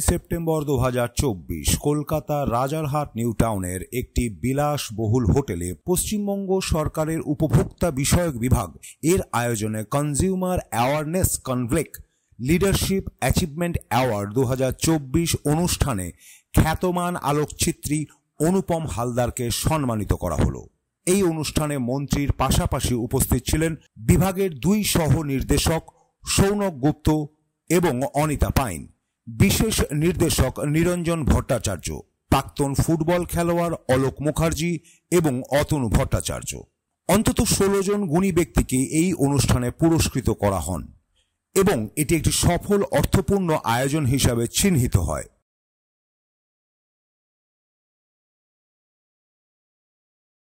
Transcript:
September 2024 Kolkata Rajarhat new টাউনের একটি বিলাসবহুল হোটেলে পশ্চিমবঙ্গ সরকারের উপভোক্তা বিষয়ক বিভাগ এর আয়োজনে consumer awareness conclave leadership achievement award 2024 অনুষ্ঠানে খ্যাতমান আলোকচিত্রী অনুপম হালদারকে সম্মানিত করা হলো। এই অনুষ্ঠানে মন্ত্রীর পাশাপাশি উপস্থিত ছিলেন বিভাগের 2 সহ নির্দেশক সৌনক গুপ্ত এবং অনিতা পাইন, বিশেষ নির্দেশক নিরঞ্জন ভট্টাচার্য, প্রাক্তন ফুটবল খেলোয়াড় অলোক মুখার্জি এবং অতনু ভট্টাচার্য। অন্তত 16 জন গুণী ব্যক্তিকে এই অনুষ্ঠানে পুরস্কৃত করা হন এবং এটি একটি সফল অর্থপূর্ণ আয়োজন হিসাবে চিহ্নিত হয়।